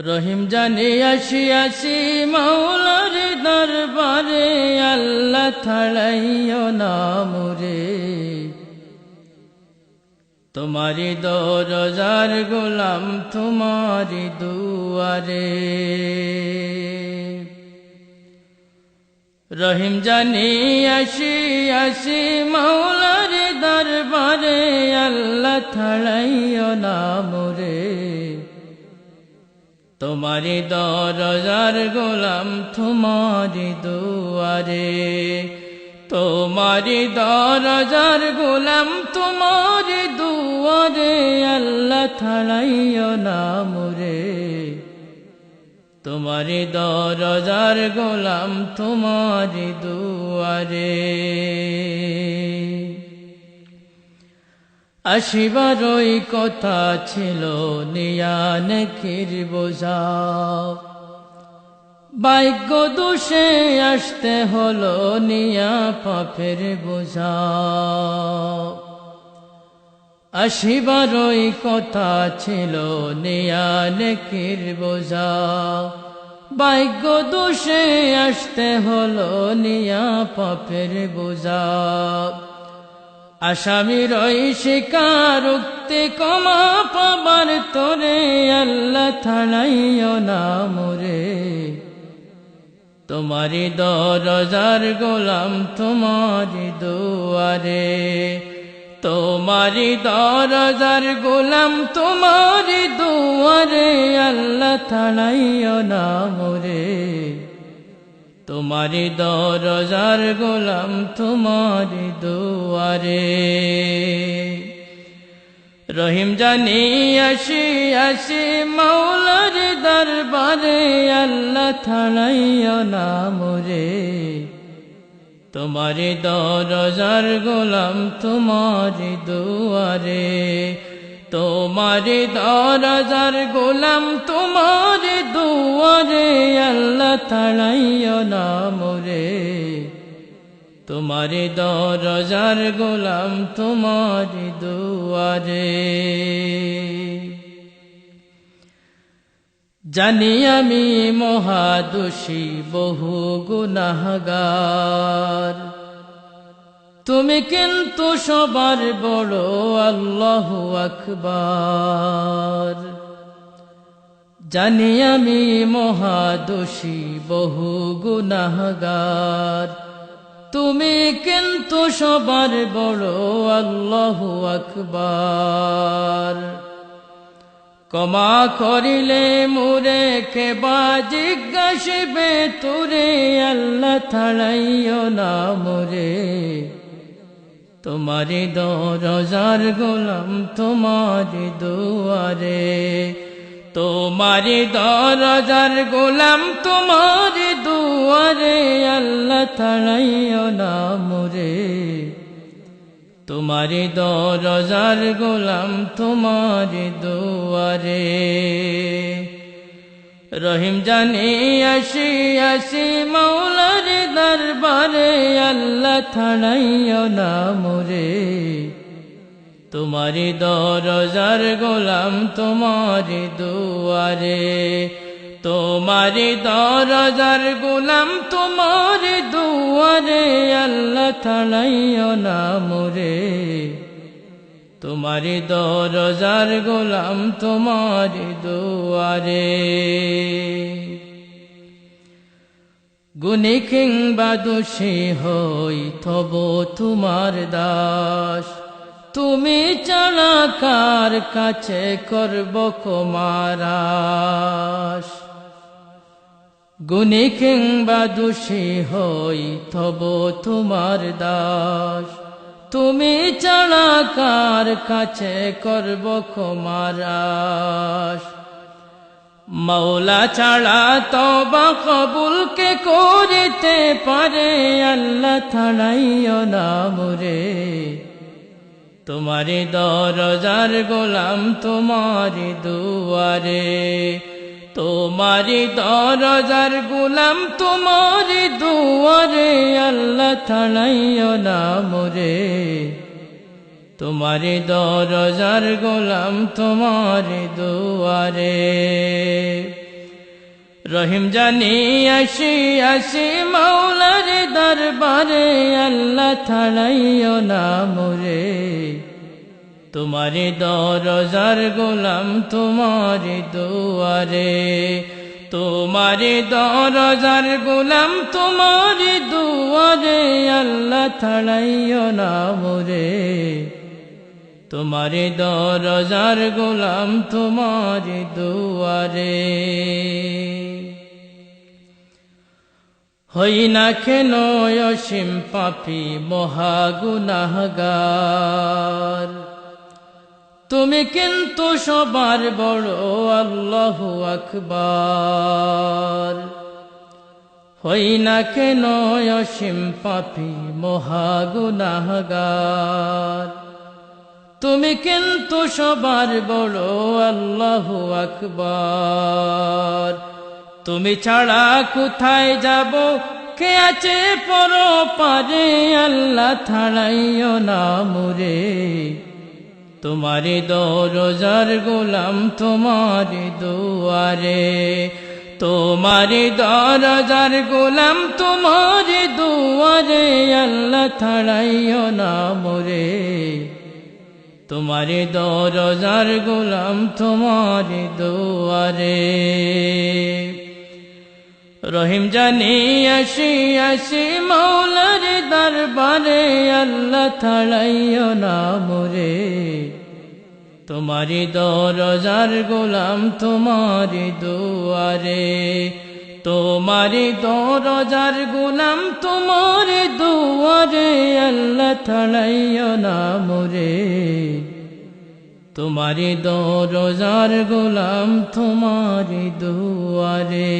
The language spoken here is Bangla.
রহিম জানে আসিয়াছি মাওলার দরবারে, আল্লাহ ছাড়াইও না মোরে। তোমারি দরজার গোলাম তোমারি দুয়ারে। রহিম জানি আসিয়াছি মাওলার দরবারে, আল্লাহ ছাড়াইও না মোরে। তোমারি দরজার গোলাম তোমারি দুয়ারে। তোমারি দরজার গোলাম তোমারি দুয়ারে, আল্লাহ ছাড়াইও না মোরে। তোমারি দরজার গোলাম তোমারি দুয়ারে। আসিবারই কথা ছিল নিয়া নেকির বোঝা, ভাগ্য দোষে আসতে হলো নিয়া পাপের বোঝা। আসিবারই কথা ছিল নিয়া নেকির বোঝা, ভাগ্য দোষে আসতে হলো নিয়া পাপের বোঝা। আসামির ওই স্বীকারোক্তি ক্ষমা পাবার তোরে, আল্লাহ ছাড়াইও না মোরে। তোমারি দরজার গোলাম তোমারি দুয়ারে। তোমারি দরজার গোলাম তোমারি দুয়ারে, আল্লাহ ছাড়াইও না মোরে। তোমারি দরজার গোলাম তোমারি দুয়ারে। রহিম জানি আসিয়াছি মাওলার দরবারে, আল্লাহ ছাড়াইও না মোরে। তোমারি দরজার গোলাম তোমারি দুয়ারে। তোমারি দরজার গোলাম তোমারি দুয়ারে, আল্লাহ ছাড়াইও না মোরে। তোমারি দরজার গোলাম তোমারি দুয়ারে। জানি আমি মহাদোষী বহু গুনাহগার, তুমি কিন্তু সবার বড় আল্লাহু আকবার। জানি আমি মহাদোষী বহু গুনাহগার, তুমি কিন্তু সবার বড় আল্লাহু আকবার। ক্ষমা করিলে মোরে কেবা জিজ্ঞাসিবে তোরে, আল্লাহ ছাড়াইও না মোরে। তোমারি দরজার গোলাম তোমারি দুয়ারে। তোমারি দরজার গোলাম তোমারি দুয়ারে, আল্লাহ ছাড়াইও না মোরে। তোমারি দরজার গোলাম তোমারি দুয়ারে। রহিম জানি আসিয়াছি মাওলার দরবারে, আল্লাহ ছাড়াইও না মোরে। তোমারি দরজার গোলাম তোমারি দুয়ারে। তোমারি দরজার গোলাম তোমারি দুয়ারে, আল্লাহ ছাড়াইও না মোরে। তোমারি দরজার গোলাম তোমারি দুয়ারে। গুণী কিংবা দোষী হই তবু তোমার দাস, তুমি ছাড়া কার কাছে করব ক্ষমার। গুণী কিংবা দোষী হই তবু তোমার দাস, তুমি ছাড়া কার কাছে করব ক্ষমার। মাওলা ছাড়া তওবা কবুল কে করিতে পারে, আল্লাহ ছাড়াইও না মোরে। তোমারি দরজার গোলাম তোমারি দুয়ারে। তোমারি দরজার গোলাম তোমারি দুয়ারে, আল্লাহ ছাড়াইও না মোরে। তোমারি দরজার গোলাম তোমারি দুয়ারে। রহিম জানি আসি আসি মাওলার দরবারে, আল্লাহ ছাড়াইও না মোরে। তোমারি দরজার গোলাম তোমারি দুয়ারে, তোমারি দরজার গোলাম তোমারি দুয়ারে, আল্লাহ ছাড়াইও না মোরে। তোমারি দরজার গোলাম তোমারি দুয়ারে। হই না কেন অসীম পাপী মহা গুনাহগার, তুমি কিন্তু সবার বড় আল্লাহু আকবার। হই না কেন অসীম পাপী মহা গুনাহগার, তুমি কিন্তু সবার বড় আল্লাহু আকবার। তুমি ছাড়া কোথায় যাব, কে আছে পরপারে, আল্লাহ ছাড়াইও না মোরে। তোমারি দরজার গোলাম তোমারি দুয়ারে, তোমারি দরজার গোলাম তোমারি দুয়ারে, আল্লাহ ছাড়াইও না মোরে। তোমারি দরজার গোলাম তোমারি দুয়ারে। রহিম জানি আসি আসি মাওলার দরবারে, আল্লাহ ছাড়াইও না মোরে। তোমারি দরজার গোলাম তোমারি দুয়ারে, তোমারি দরজার গোলাম তোমারি দুয়ারে, আল্লাহ ছাড়াইও না মোরে। তোমারি দরজার গোলাম তোমারি দুয়ারে।